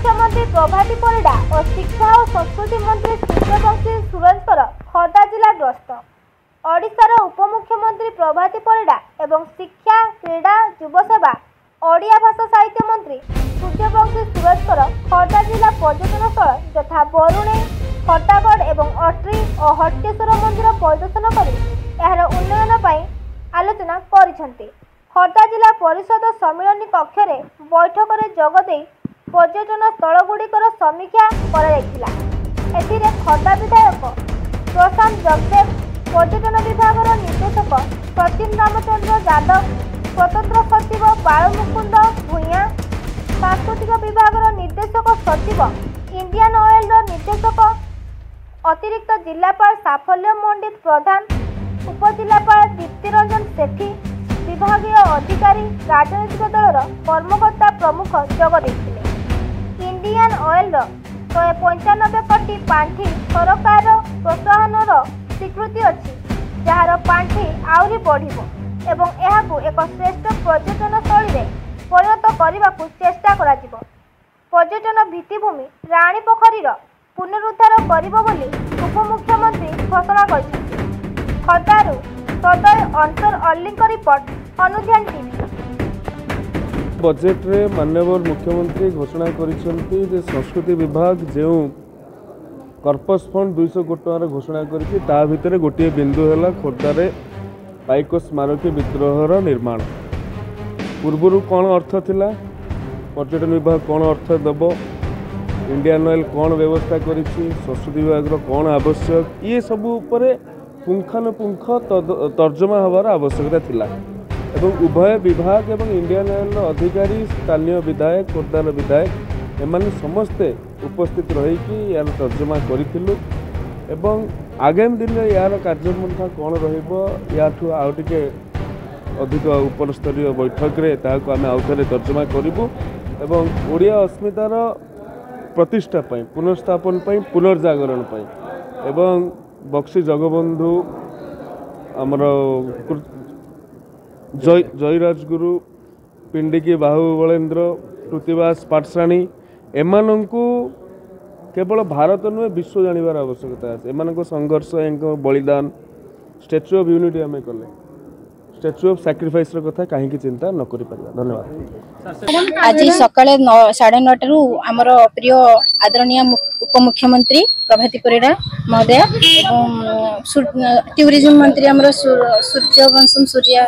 उपमुख्यमंत्री प्रभाती परिडा और शिक्षा और संस्कृति मंत्री सूर्यवंशी सूरजकर खर्दा जिला गस्त। ओडिशार उपमुख्यमंत्री प्रभाती परिडा एवं शिक्षा क्रीड़ा युवसेवा ओडिया भाषा साहित्य मंत्री सूर्यवंशी सूरजकर खर्दा जिला पर्यटन स्थल यथा बरुणे खटागढ़ एवं अट्री और हटकेश्वर मंदिर परिदर्शन कर यार उन्नयन पर आलोचना करिसेंति। खर्दा जिला परिषद सम्मिलन कक्ष में बैठक में जोगदे पर्यटन स्थलगुड़िकर समीक्षा कराଯାଇଥିଲା। एथिरे खर्दा विधायक प्रशांत जगदेव, पर्यटन विभाग निर्देशक सचिन रामचंद्र यादव, स्वतंत्र सचिव बालमुकुंद भूया, सांस्कृतिक विभाग निर्देशक सचिव इंडियन ऑयल निर्देशक अतिरिक्त जिलापाल साफल्य मंडित प्रधान, उपजिलापाल दीप्ति रंजन सेठी, विभागीय अधिकारी, राजनैतिक दलर कर्मकर्ता प्रमुख जोगदेइथिले। इंडियन ऑयल 195 कोटी पांठी सरकार प्रोत्साहन स्वीकृति अच्छी, जार पांठी आउरी बढ़िबो एवं एहाकु एक श्रेष्ठ पर्यटन स्थल में परिणत करने चेष्टा कराजिबो। पर्यटन भित्तिभूमि राणी पोखरीर पुनरुद्धार करिबो बोली उपमुख्यमंत्री घोषणा करिसेंति। खर्दारू सदय अंतर अल्लीक रिपोर्ट अनुध्यान टीवी। बजेट रे माननीय मुख्यमंत्री घोषणा करिसेंति जे संस्कृति विभाग जो कर्पस फंड 200 कोटी टंकार घोषणा करिछि ता भितरे गोटे बिंदु है खोर्धारे पाइक स्मारकी विद्रोहर निर्माण। पूर्वर कौन अर्थ थिला, पर्यटन विभाग कौन अर्थ देव, इंडियन ऑयल कौन व्यवस्था करिछि, संस्कृति विभाग कौन आवश्यक, ये सबू उपरे पुंखानुपुंख तर्जमा हबार आवश्यकता थिला एवं उभय विभाग एवं इंडियन ऑयल अधिकारी, स्थानीय विधायक, खोर्धार विधायक एमाने समस्ते उपस्थित रही यार तर्जमा करिथिलु एवं आगामी दिन में यार कार्यपंथा कौन रहिबो याठू आउ टिके अधिक उपर स्तरीय बैठक रे ताको आमे आउथरे तर्जमा करिबु एवं ओडिया अस्मितार प्रतिष्ठा पई, पुनर्स्थापन पई, पुनर्जागरण पई एवं बक्सी जगबंधु आमर जयराजगुरु, पिंडिकी बाहुबलेन्द्र, कृतिवास पाठशाणी एमानंकु केवल भारत नुहे विश्व जानिबार आवश्यकता है। एमानंको संघर्ष, बलिदान, स्टैच्यू ऑफ यूनिटी आम कले, स्टैच्यू ऑफ सैक्रिफाइस कथा कहीं चिंता न करि परिबा। धन्यवाद। आज सकाळे 9:30 आमर प्रिय आदरणीय उपमुख्यमंत्री प्रभाती परिडा महोदय एवं टूरिज्म मंत्री आमर सूर्यवंशम सूर्या